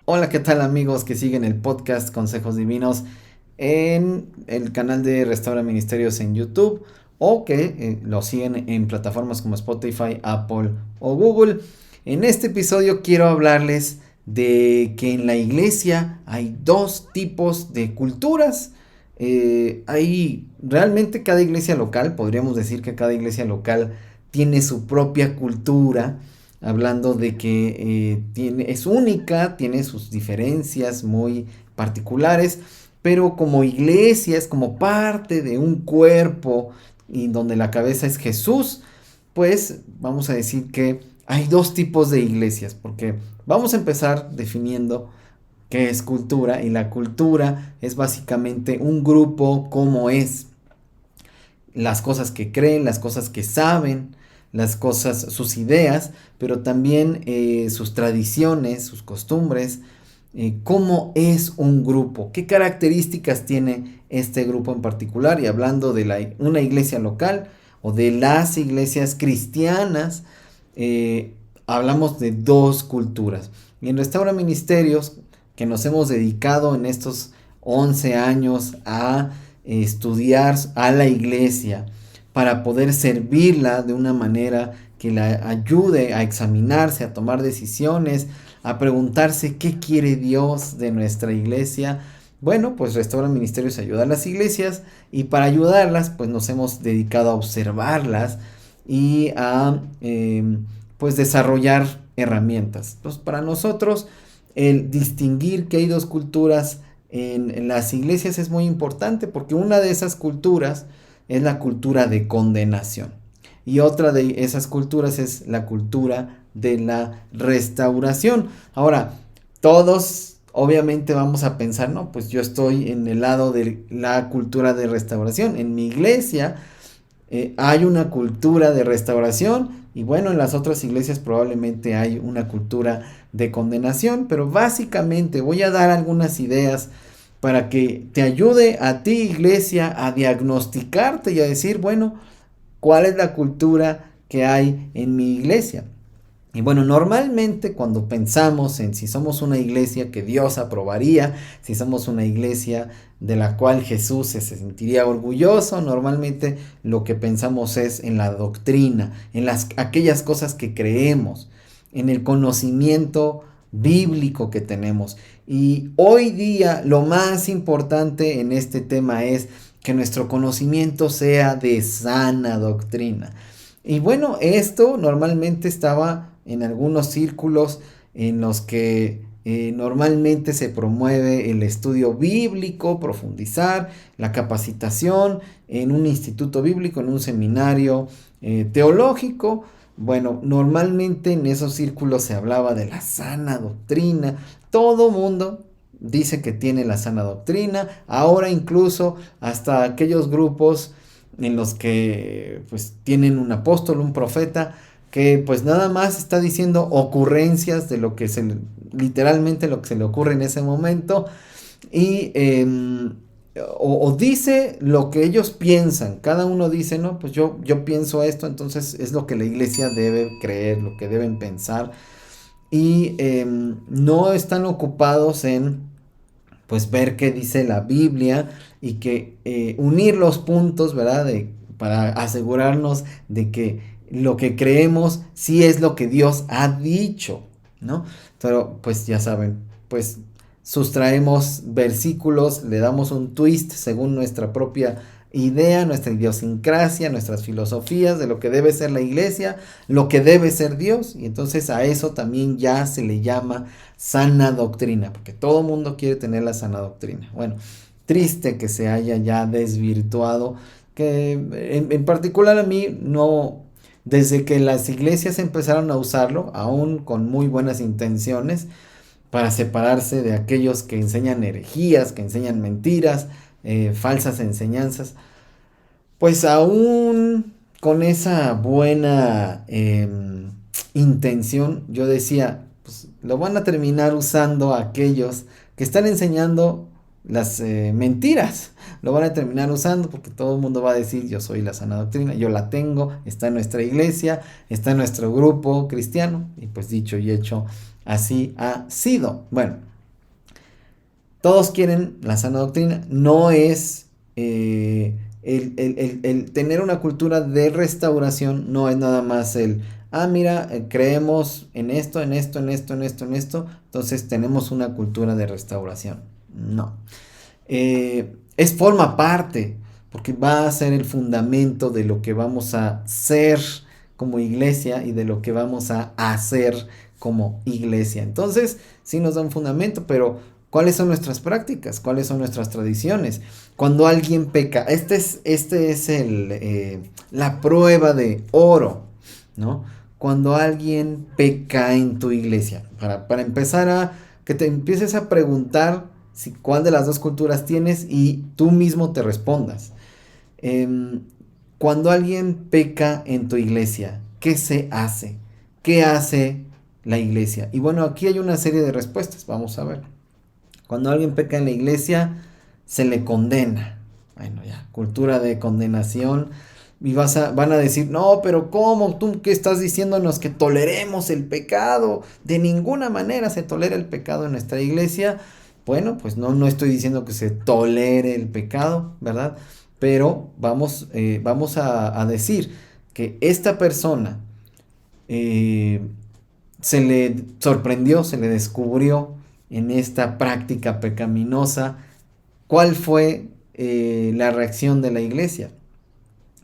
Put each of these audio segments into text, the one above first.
Hola, ¿qué tal amigos que siguen el podcast Consejos Divinos en el canal de Restaura Ministerios en YouTube o que lo siguen en plataformas como Spotify, Apple o Google? En este episodio quiero hablarles de que en la iglesia hay dos tipos de culturas. Hay realmente cada iglesia local, podríamos decir que cada iglesia local tiene su propia cultura, hablando de que es única, tiene sus diferencias muy particulares, pero como iglesias, como parte de un cuerpo y donde la cabeza es Jesús, pues vamos a decir que hay dos tipos de iglesias, porque vamos a empezar definiendo qué es cultura, y la cultura es básicamente un grupo como es, las cosas que creen, las cosas que saben, las cosas, sus ideas, pero también sus tradiciones, sus costumbres, cómo es un grupo, qué características tiene este grupo en particular. Y hablando de una iglesia local o de las iglesias cristianas, hablamos de dos culturas. Y en Restaura Ministerios, que nos hemos dedicado en estos 11 años a estudiar a la iglesia para poder servirla de una manera que la ayude a examinarse, a tomar decisiones, a preguntarse qué quiere Dios de nuestra iglesia. Bueno, pues Restaura Ministerios ayuda a las iglesias, y para ayudarlas pues nos hemos dedicado a observarlas y a pues desarrollar herramientas. Entonces, para nosotros el distinguir que hay dos culturas en las iglesias es muy importante, porque una de esas culturas es la cultura de condenación y otra de esas culturas es la cultura de la restauración. Ahora, todos obviamente vamos a pensar, no, pues yo estoy en el lado de la cultura de restauración. En mi iglesia hay una cultura de restauración, y bueno, en las otras iglesias probablemente hay una cultura de condenación, pero básicamente voy a dar algunas ideas para que te ayude a ti, iglesia, a diagnosticarte y a decir, bueno, ¿cuál es la cultura que hay en mi iglesia? Y bueno, normalmente cuando pensamos en si somos una iglesia que Dios aprobaría, si somos una iglesia de la cual Jesús se sentiría orgulloso, normalmente lo que pensamos es en la doctrina, en aquellas cosas que creemos, en el conocimiento bíblico que tenemos. Y hoy día lo más importante en este tema es que nuestro conocimiento sea de sana doctrina. Y bueno, esto normalmente estaba en algunos círculos en los que normalmente se promueve el estudio bíblico, profundizar, la capacitación en un instituto bíblico, en un seminario teológico. Bueno, normalmente en esos círculos se hablaba de la sana doctrina. Todo mundo dice que tiene la sana doctrina. Ahora incluso hasta aquellos grupos en los que pues tienen un apóstol, un profeta, que pues nada más está diciendo ocurrencias de lo que literalmente lo que se le ocurre en ese momento, y o dice lo que ellos piensan. Cada uno dice, no, pues yo pienso esto, entonces es lo que la iglesia debe creer, lo que deben pensar, y no están ocupados en pues ver qué dice la Biblia, y que unir los puntos, ¿verdad? Para asegurarnos de que lo que creemos sí es lo que Dios ha dicho, ¿no? Pero pues ya saben, pues sustraemos versículos, le damos un twist según nuestra propia idea, nuestra idiosincrasia, nuestras filosofías de lo que debe ser la iglesia, lo que debe ser Dios, y entonces a eso también ya se le llama sana doctrina, porque todo mundo quiere tener la sana doctrina. Bueno, triste que se haya ya desvirtuado, que en particular a mí no, desde que las iglesias empezaron a usarlo, aún con muy buenas intenciones, para separarse de aquellos que enseñan herejías, que enseñan mentiras, falsas enseñanzas, pues aún con esa buena intención, yo decía, pues lo van a terminar usando aquellos que están enseñando mentiras, lo van a terminar usando porque todo el mundo va a decir yo soy la sana doctrina, yo la tengo, está en nuestra iglesia, está en nuestro grupo cristiano y pues dicho y hecho, así ha sido. Bueno, todos quieren la sana doctrina, no es el tener una cultura de restauración, no es nada más mira, creemos en esto, en esto, en esto, en esto, en esto, entonces tenemos una cultura de restauración. No. Forma parte, porque va a ser el fundamento de lo que vamos a ser como iglesia y de lo que vamos a hacer como iglesia. Entonces, sí nos da un fundamento, pero ¿cuáles son nuestras prácticas? ¿Cuáles son nuestras tradiciones? Cuando alguien peca, este es la prueba de oro, ¿no? Cuando alguien peca en tu iglesia, para empezar a que te empieces a preguntar cuál de las dos culturas tienes y tú mismo te respondas. Cuando alguien peca en tu iglesia, ¿qué se hace? ¿Qué hace la iglesia? Y bueno, aquí hay una serie de respuestas, vamos a ver. Cuando alguien peca en la iglesia, se le condena. Bueno, ya, cultura de condenación. Y van a decir, no, pero ¿cómo? ¿Tú qué estás diciéndonos que toleremos el pecado? De ninguna manera se tolera el pecado en nuestra iglesia. Bueno, pues no estoy diciendo que se tolere el pecado, ¿verdad? Pero vamos a decir que esta persona se le sorprendió, se le descubrió en esta práctica pecaminosa. ¿Cuál fue la reacción de la iglesia?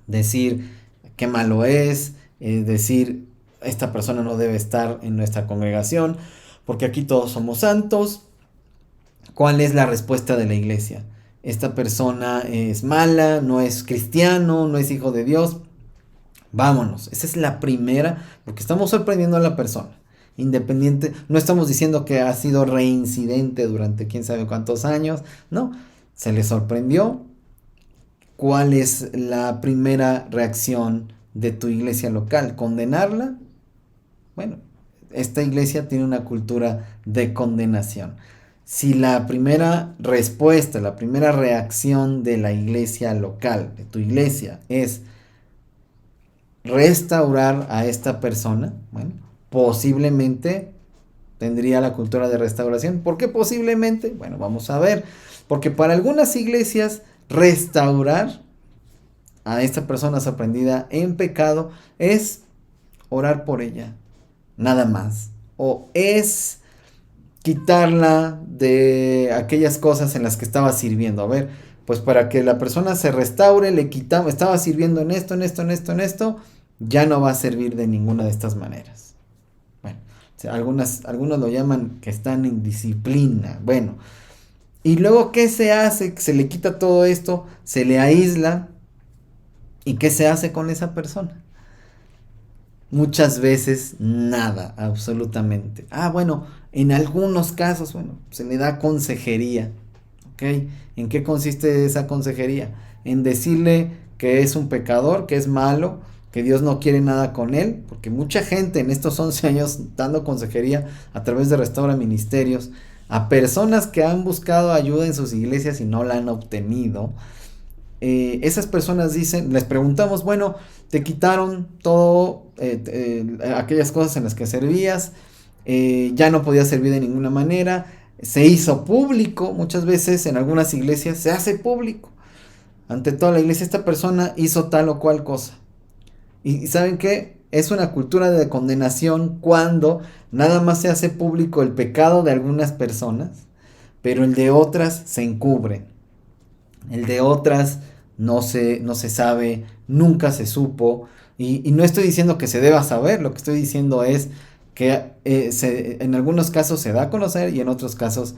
Decir qué malo es, decir esta persona no debe estar en nuestra congregación porque aquí todos somos santos. ¿Cuál es la respuesta de la iglesia? Esta persona es mala, no es cristiano, no es hijo de Dios. Vámonos, esa es la primera, porque estamos sorprendiendo a la persona. Independiente, no estamos diciendo que ha sido reincidente durante quién sabe cuántos años, no, se le sorprendió. ¿Cuál es la primera reacción de tu iglesia local? ¿Condenarla? Bueno, esta iglesia tiene una cultura de condenación. Si la primera respuesta, la primera reacción de la iglesia local, de tu iglesia, es restaurar a esta persona, bueno, posiblemente tendría la cultura de restauración. ¿Por qué posiblemente? Bueno, vamos a ver. Porque para algunas iglesias restaurar a esta persona sorprendida en pecado es orar por ella, nada más. O es quitarla de aquellas cosas en las que estaba sirviendo. A ver, pues para que la persona se restaure, le quitamos, estaba sirviendo en esto, en esto, en esto, en esto, ya no va a servir de ninguna de estas maneras. Bueno, o sea, algunos lo llaman que están en disciplina. Bueno, y luego, ¿qué se hace? Se le quita todo esto, se le aísla. ¿Y qué se hace con esa persona? Muchas veces nada, absolutamente. Bueno, en algunos casos, bueno, se le da consejería. ¿Ok? ¿En qué consiste esa consejería? En decirle que es un pecador, que es malo, que Dios no quiere nada con él, porque mucha gente en estos 11 años dando consejería a través de Restaura Ministerios a personas que han buscado ayuda en sus iglesias y no la han obtenido. Esas personas dicen, les preguntamos, bueno, te quitaron todo, aquellas cosas en las que servías, ya no podías servir de ninguna manera, se hizo público, muchas veces en algunas iglesias se hace público, ante toda la iglesia esta persona hizo tal o cual cosa. Y ¿saben qué? Es una cultura de condenación cuando nada más se hace público el pecado de algunas personas, pero el de otras se encubre. El de otras no se sabe, nunca se supo. Y no estoy diciendo que se deba saber, lo que estoy diciendo es que en algunos casos se da a conocer y en otros casos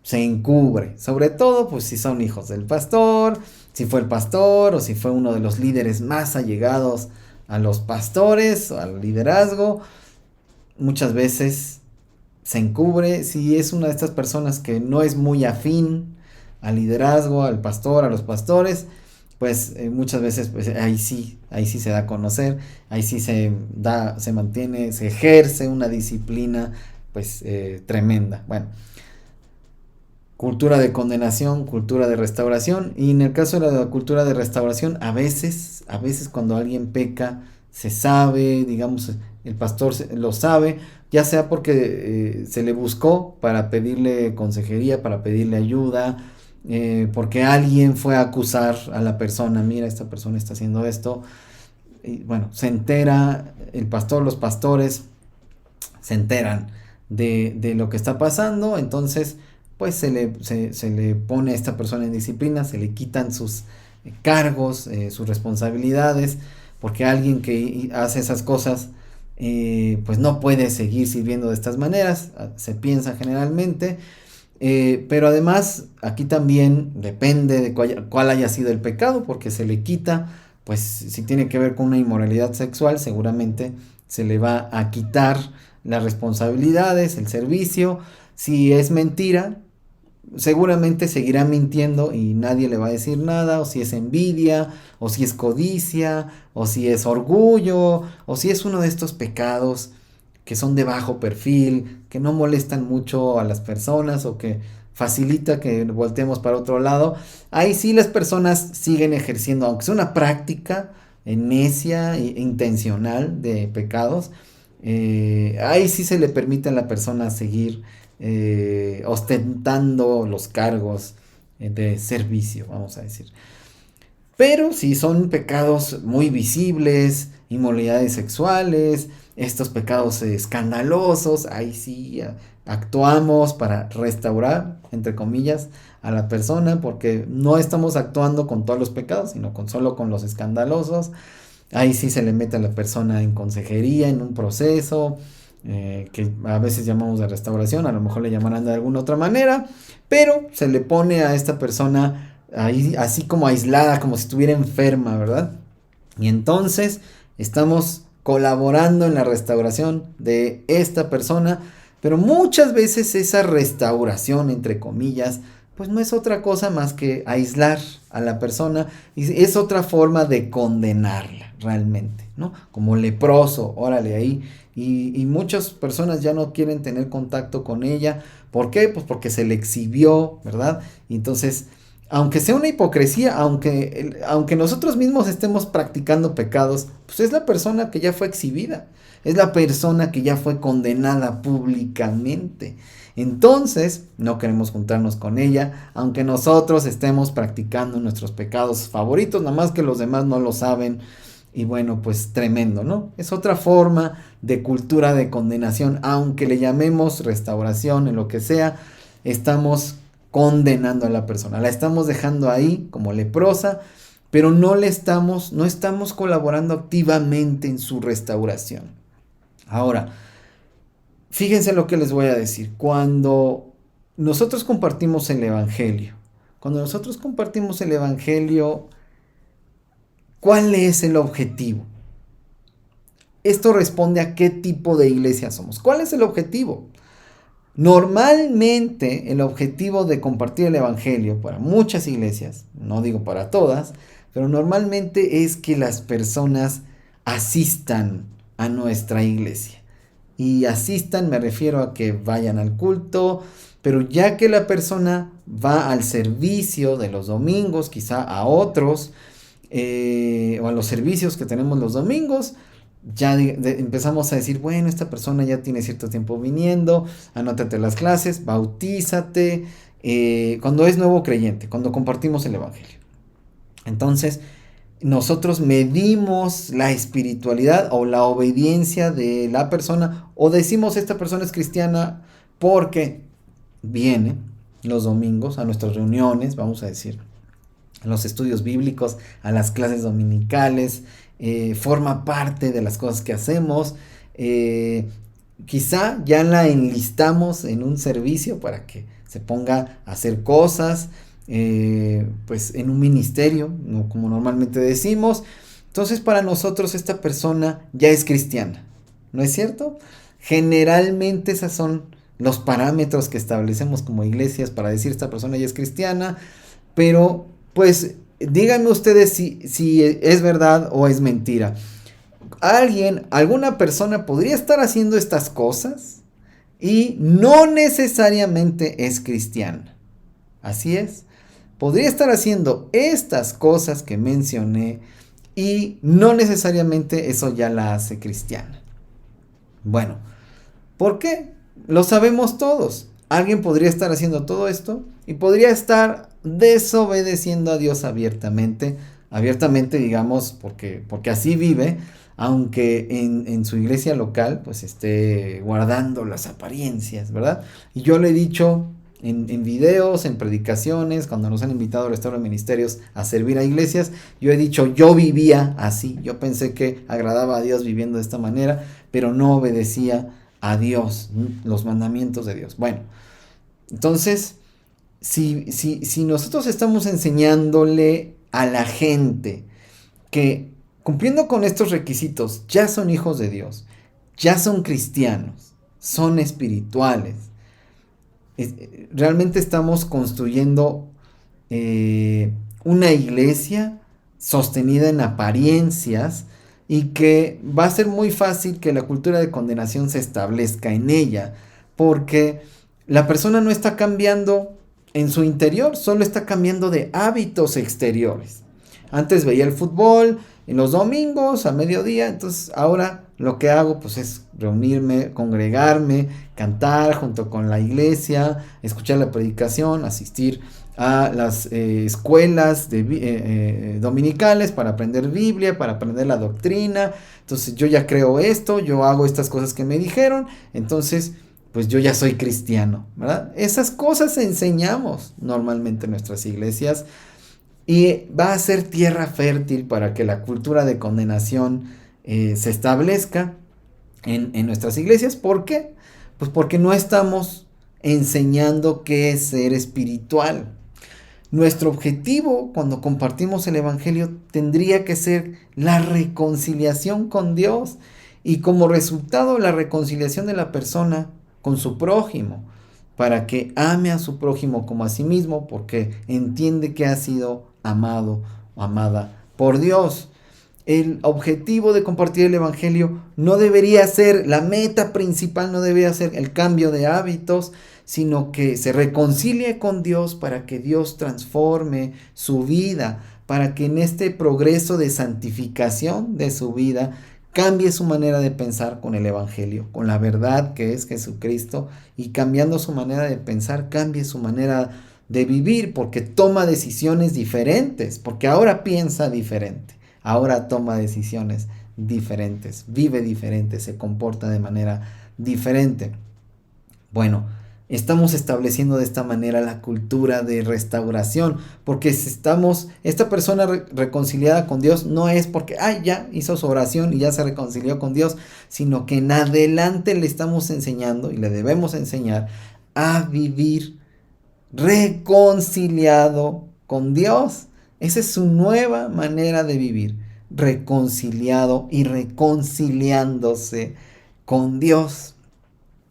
se encubre. Sobre todo, pues si son hijos del pastor, si fue el pastor o si fue uno de los líderes más allegados a los pastores o al liderazgo. Muchas veces se encubre. Si es una de estas personas que no es muy afín al liderazgo, al pastor, a los pastores, pues muchas veces pues, ahí sí se da a conocer, ahí sí se mantiene, se ejerce una disciplina pues tremenda. Bueno, cultura de condenación, cultura de restauración. Y en el caso de la cultura de restauración, a veces cuando alguien peca, se sabe, digamos, el pastor lo sabe, ya sea porque se le buscó para pedirle consejería, para pedirle ayuda, porque alguien fue a acusar a la persona, mira, esta persona está haciendo esto. Y bueno, se entera el pastor, los pastores se enteran de lo que está pasando, entonces pues se le pone a esta persona en disciplina, se le quitan sus cargos, sus responsabilidades, porque alguien que hace esas cosas pues no puede seguir sirviendo de estas maneras, se piensa generalmente. Pero además aquí también depende de cuál haya sido el pecado, porque se le quita, pues si tiene que ver con una inmoralidad sexual, seguramente se le va a quitar las responsabilidades, el servicio. Si es mentira, seguramente seguirá mintiendo y nadie le va a decir nada, o si es envidia, o si es codicia, o si es orgullo, o si es uno de estos pecados que son de bajo perfil, que no molestan mucho a las personas o que facilita que volteemos para otro lado. Ahí sí las personas siguen ejerciendo, aunque sea una práctica necia e intencional de pecados, ahí sí se le permite a la persona seguir ostentando los cargos de servicio, vamos a decir. Pero si son pecados muy visibles, inmoralidades sexuales, estos pecados escandalosos, ahí sí actuamos para restaurar, entre comillas, a la persona, porque no estamos actuando con todos los pecados, sino solo con los escandalosos. Ahí sí se le mete a la persona en consejería, en un proceso, que a veces llamamos de restauración, a lo mejor le llamarán de alguna otra manera, pero se le pone a esta persona ahí, así como aislada, como si estuviera enferma, ¿verdad? Y entonces estamos colaborando en la restauración de esta persona, pero muchas veces esa restauración, entre comillas, pues no es otra cosa más que aislar a la persona y es otra forma de condenarla realmente, ¿no? Como leproso, órale ahí. Y muchas personas ya no quieren tener contacto con ella. ¿Por qué? Pues porque se le exhibió, ¿verdad? Y entonces, aunque sea una hipocresía, aunque nosotros mismos estemos practicando pecados, pues es la persona que ya fue exhibida, es la persona que ya fue condenada públicamente. Entonces, no queremos juntarnos con ella, aunque nosotros estemos practicando nuestros pecados favoritos, nada más que los demás no lo saben. Y bueno, pues tremendo, ¿no? Es otra forma de cultura de condenación, aunque le llamemos restauración en lo que sea, estamos condenando a la persona, la estamos dejando ahí como leprosa, pero no estamos colaborando activamente en su restauración. Ahora, fíjense lo que les voy a decir. Cuando nosotros compartimos el evangelio, ¿cuál es el objetivo? Esto responde a qué tipo de iglesia somos. ¿Cuál es el objetivo? Normalmente el objetivo de compartir el evangelio para muchas iglesias, no digo para todas, pero normalmente es que las personas asistan a nuestra iglesia. Y asistan, me refiero a que vayan al culto, pero ya que la persona va al servicio de los domingos, quizá a otros, o a los servicios que tenemos los domingos, ya empezamos a decir, bueno, esta persona ya tiene cierto tiempo viniendo, anótate las clases, bautízate, cuando es nuevo creyente, cuando compartimos el evangelio. Entonces, nosotros medimos la espiritualidad o la obediencia de la persona, o decimos esta persona es cristiana porque viene los domingos a nuestras reuniones, vamos a decir, a los estudios bíblicos, a las clases dominicales, forma parte de las cosas que hacemos. Quizá ya la enlistamos en un servicio para que se ponga a hacer cosas, pues en un ministerio, ¿no? Como normalmente decimos. Entonces para nosotros esta persona ya es cristiana, ¿no es cierto? Generalmente esos son los parámetros que establecemos como iglesias para decir esta persona ya es cristiana, pero pues díganme ustedes si es verdad o es mentira. Alguna persona podría estar haciendo estas cosas y no necesariamente es cristiana. Así es. Podría estar haciendo estas cosas que mencioné y no necesariamente eso ya la hace cristiana. Bueno, ¿por qué? Lo sabemos todos. Alguien podría estar haciendo todo esto y podría estar desobedeciendo a Dios abiertamente. Abiertamente, digamos, porque así vive, aunque en su iglesia local pues esté guardando las apariencias, ¿verdad? Y yo le he dicho en videos, en predicaciones, cuando nos han invitado a Restaura Ministerios a servir a iglesias, yo he dicho, yo vivía así, yo pensé que agradaba a Dios viviendo de esta manera, pero no obedecía a Dios, los mandamientos de Dios. Bueno, entonces, si nosotros estamos enseñándole a la gente que cumpliendo con estos requisitos ya son hijos de Dios, ya son cristianos, son espirituales, realmente estamos construyendo una iglesia sostenida en apariencias y que va a ser muy fácil que la cultura de condenación se establezca en ella, porque la persona no está cambiando en su interior, solo está cambiando de hábitos exteriores. Antes veía el fútbol en los domingos a mediodía, entonces ahora lo que hago pues es reunirme, congregarme, cantar junto con la iglesia, escuchar la predicación, asistir a las escuelas dominicales para aprender Biblia, para aprender la doctrina. Entonces yo ya creo esto, yo hago estas cosas que me dijeron, entonces pues yo ya soy cristiano, ¿verdad? Esas cosas enseñamos normalmente en nuestras iglesias y va a ser tierra fértil para que la cultura de condenación se establezca en nuestras iglesias. ¿Por qué? Pues porque no estamos enseñando qué es ser espiritual. Nuestro objetivo cuando compartimos el Evangelio tendría que ser la reconciliación con Dios y como resultado la reconciliación de la persona con su prójimo, para que ame a su prójimo como a sí mismo, porque entiende que ha sido amado o amada por Dios. El objetivo de compartir el Evangelio no debería ser, la meta principal no debería ser el cambio de hábitos, sino que se reconcilie con Dios para que Dios transforme su vida, para que en este progreso de santificación de su vida cambie su manera de pensar con el Evangelio, con la verdad que es Jesucristo, y cambiando su manera de pensar, cambie su manera de vivir, porque toma decisiones diferentes, porque ahora piensa diferente, ahora toma decisiones diferentes, vive diferente, se comporta de manera diferente. Bueno, estamos estableciendo de esta manera la cultura de restauración, porque si estamos, esta persona reconciliada con Dios no es porque, ya hizo su oración y ya se reconcilió con Dios, sino que en adelante le estamos enseñando y le debemos enseñar a vivir reconciliado con Dios. Esa es su nueva manera de vivir, reconciliado y reconciliándose con Dios.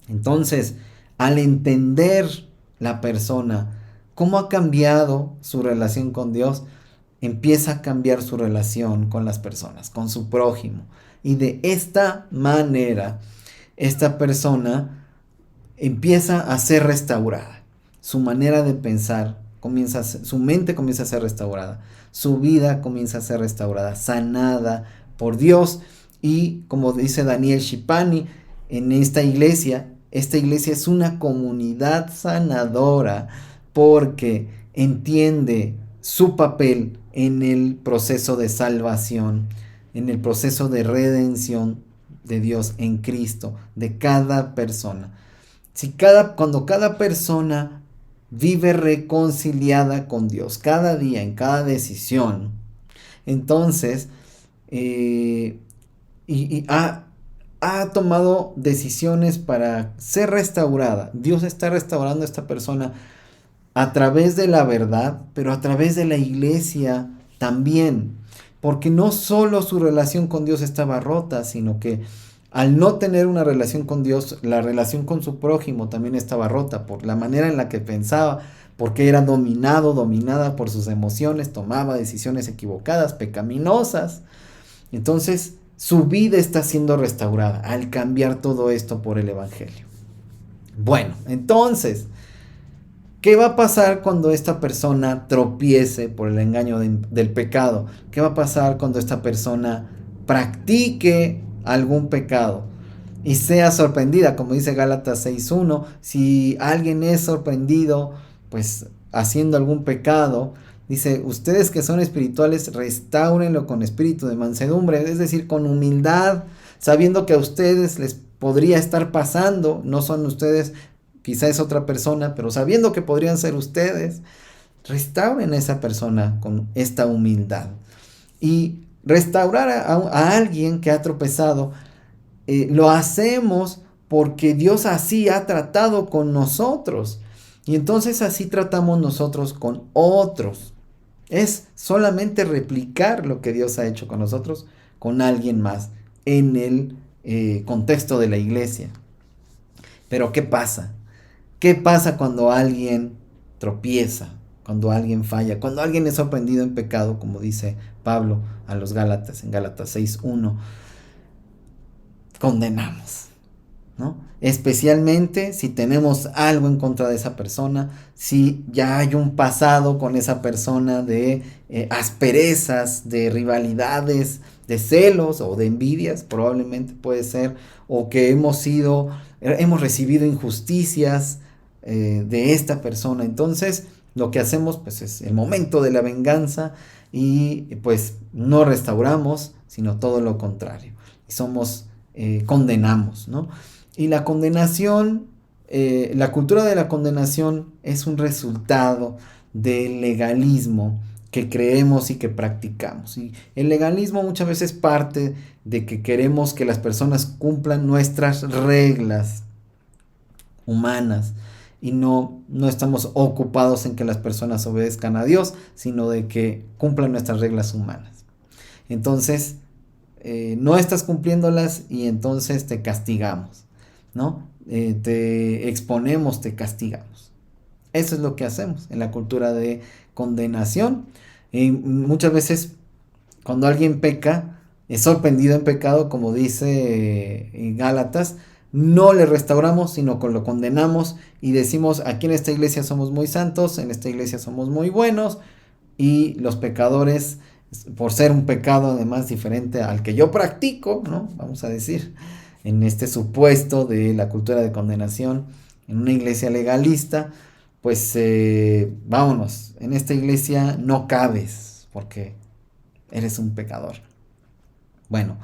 Entonces, al entender la persona cómo ha cambiado su relación con Dios, empieza a cambiar su relación con las personas, con su prójimo. Y de esta manera, esta persona empieza a ser restaurada. Su manera de pensar su mente comienza a ser restaurada. Su vida comienza a ser restaurada, sanada por Dios. Y como dice Daniel Shipani, en esta iglesia es una comunidad sanadora porque entiende su papel en el proceso de salvación, en el proceso de redención de Dios en Cristo, de cada persona. Cuando cada persona vive reconciliada con Dios, cada día, en cada decisión, entonces, ha tomado decisiones para ser restaurada. Dios está restaurando a esta persona a través de la verdad, pero a través de la iglesia también. Porque no solo su relación con Dios estaba rota, sino que al no tener una relación con Dios, la relación con su prójimo también estaba rota por la manera en la que pensaba, porque era dominada por sus emociones, tomaba decisiones equivocadas, pecaminosas. Entonces, su vida está siendo restaurada al cambiar todo esto por el Evangelio. Bueno, entonces, ¿Qué va a pasar cuando esta persona tropiece por el engaño del pecado? ¿Qué va a pasar cuando esta persona practique algún pecado y sea sorprendida? Como dice Gálatas 6:1, si alguien es sorprendido pues haciendo algún pecado, dice, ustedes que son espirituales, restáurenlo con espíritu de mansedumbre, es decir, con humildad, sabiendo que a ustedes les podría estar pasando, no son ustedes, quizá es otra persona, pero sabiendo que podrían ser ustedes, restauren a esa persona con esta humildad. Y restaurar a alguien que ha tropezado, lo hacemos porque Dios así ha tratado con nosotros. Y entonces así tratamos nosotros con otros. Es solamente replicar lo que Dios ha hecho con nosotros, con alguien más, en el contexto de la iglesia. Pero ¿qué pasa? ¿Qué pasa cuando alguien tropieza? Cuando alguien falla, cuando alguien es sorprendido en pecado, como dice Pablo a los Gálatas en Gálatas 6:1, condenamos, ¿no? Especialmente si tenemos algo en contra de esa persona, si ya hay un pasado con esa persona de asperezas, de rivalidades, de celos o de envidias, probablemente puede ser, o que hemos recibido injusticias de esta persona. Entonces, lo que hacemos pues es el momento de la venganza y pues no restauramos, sino todo lo contrario. Y condenamos, ¿no? Y la condenación, la cultura de la condenación es un resultado del legalismo que creemos y que practicamos. Y el legalismo muchas veces parte de que queremos que las personas cumplan nuestras reglas humanas y no estamos ocupados en que las personas obedezcan a Dios, sino de que cumplan nuestras reglas humanas. Entonces, no estás cumpliéndolas y entonces te castigamos, ¿no? Te exponemos, te castigamos. Eso es lo que hacemos en la cultura de condenación. Y muchas veces cuando alguien peca, es sorprendido en pecado, como dice Gálatas, no le restauramos, sino que lo condenamos y decimos, aquí en esta iglesia somos muy santos, en esta iglesia somos muy buenos, y los pecadores, por ser un pecado además diferente al que yo practico, ¿no? Vamos a decir, en este supuesto de la cultura de condenación, en una iglesia legalista, pues vámonos, en esta iglesia no cabes porque eres un pecador. Bueno,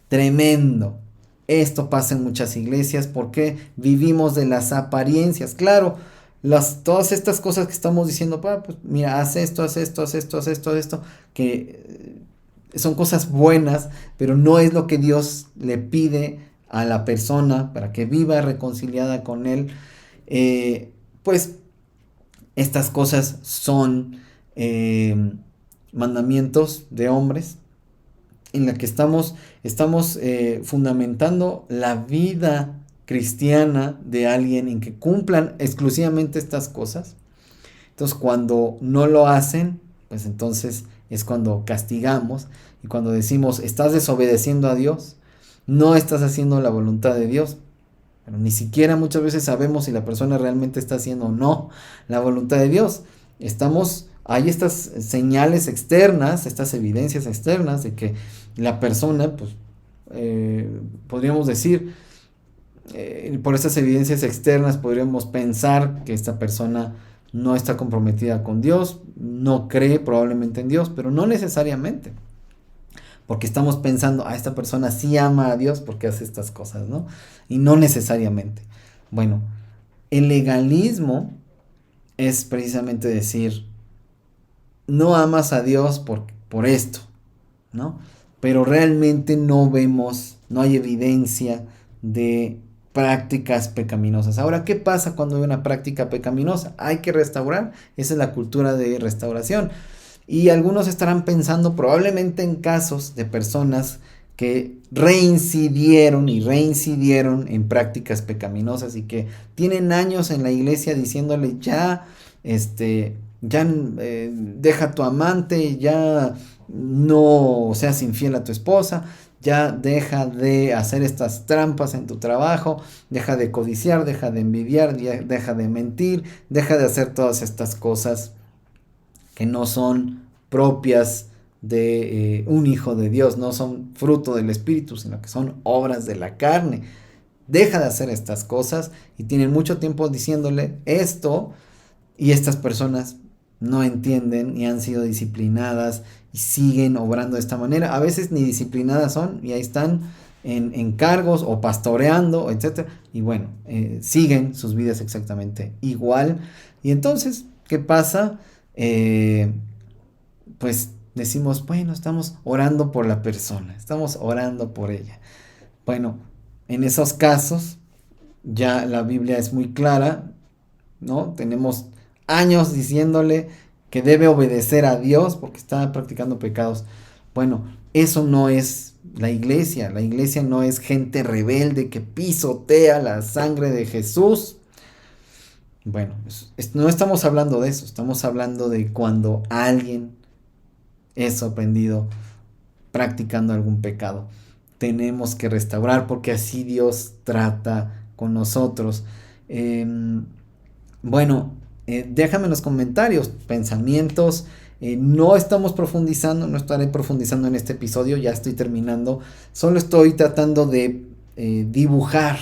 tremendo. Esto pasa en muchas iglesias porque vivimos de las apariencias. Claro, todas estas cosas que estamos diciendo, pues mira, haz esto, haz esto, haz esto, haz esto, haz esto, que son cosas buenas, pero no es lo que Dios le pide a la persona para que viva reconciliada con Él. Pues estas cosas son mandamientos de hombres en la que estamos fundamentando la vida cristiana de alguien en que cumplan exclusivamente estas cosas. Entonces, cuando no lo hacen, pues entonces es cuando castigamos y cuando decimos, estás desobedeciendo a Dios, no estás haciendo la voluntad de Dios. Pero ni siquiera muchas veces sabemos si la persona realmente está haciendo o no la voluntad de Dios. Hay estas señales externas, estas evidencias externas de que la persona, pues, podríamos decir, por estas evidencias externas podríamos pensar que esta persona no está comprometida con Dios, no cree probablemente en Dios, pero no necesariamente. Porque estamos pensando, esta persona sí ama a Dios porque hace estas cosas, ¿no? Y no necesariamente. Bueno, el legalismo es precisamente decir, no amas a Dios por esto, ¿no? Pero realmente no hay evidencia de prácticas pecaminosas. Ahora, ¿qué pasa cuando hay una práctica pecaminosa? Hay que restaurar. Esa es la cultura de restauración. Y algunos estarán pensando probablemente en casos de personas que reincidieron en prácticas pecaminosas y que tienen años en la iglesia diciéndole deja a tu amante, ya no seas infiel a tu esposa, Ya deja de hacer estas trampas en tu trabajo, deja de codiciar, deja de envidiar, deja de mentir, deja de hacer todas estas cosas que no son propias de un hijo de Dios, no son fruto del Espíritu, sino que son obras de la carne. Deja de hacer estas cosas, y tienen mucho tiempo diciéndole esto, y estas personas no entienden y han sido disciplinadas y siguen obrando de esta manera. A veces ni disciplinadas son y ahí están en cargos o pastoreando, etcétera. Y bueno, siguen sus vidas exactamente igual. Y entonces, ¿qué pasa? Pues decimos, bueno, estamos orando por la persona, estamos orando por ella. Bueno, en esos casos ya la Biblia es muy clara, ¿no? Tenemos años diciéndole que debe obedecer a Dios porque está practicando pecados. Bueno, eso no es la iglesia no es gente rebelde que pisotea la sangre de Jesús. Bueno, no estamos hablando de eso, estamos hablando de cuando alguien es sorprendido practicando algún pecado. Tenemos que restaurar porque así Dios trata con nosotros. Bueno, déjame en los comentarios pensamientos. No estamos profundizando, no estaré profundizando en este episodio, ya estoy terminando. Solo estoy tratando de dibujar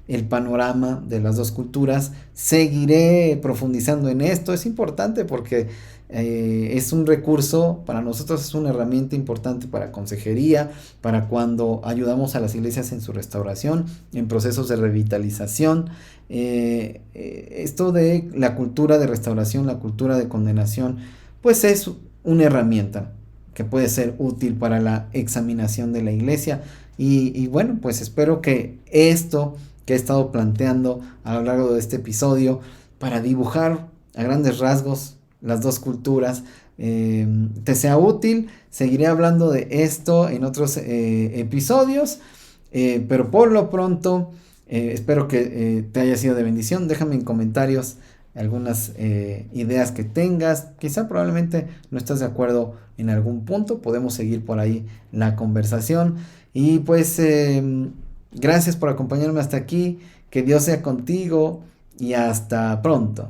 el panorama de las dos culturas. Seguiré profundizando en esto, es importante porque es un recurso, para nosotros es una herramienta importante para consejería, para cuando ayudamos a las iglesias en su restauración, en procesos de revitalización. Esto de la cultura de restauración, la cultura de condenación, pues es una herramienta que puede ser útil para la examinación de la iglesia. Y bueno, pues espero que esto que he estado planteando a lo largo de este episodio, para dibujar a grandes rasgos las dos culturas, te sea útil. Seguiré hablando de esto en otros episodios, pero por lo pronto espero que te haya sido de bendición. Déjame en comentarios algunas ideas que tengas. Quizá probablemente no estás de acuerdo en algún punto, podemos seguir por ahí la conversación. Y pues gracias por acompañarme hasta aquí, que Dios sea contigo y hasta pronto.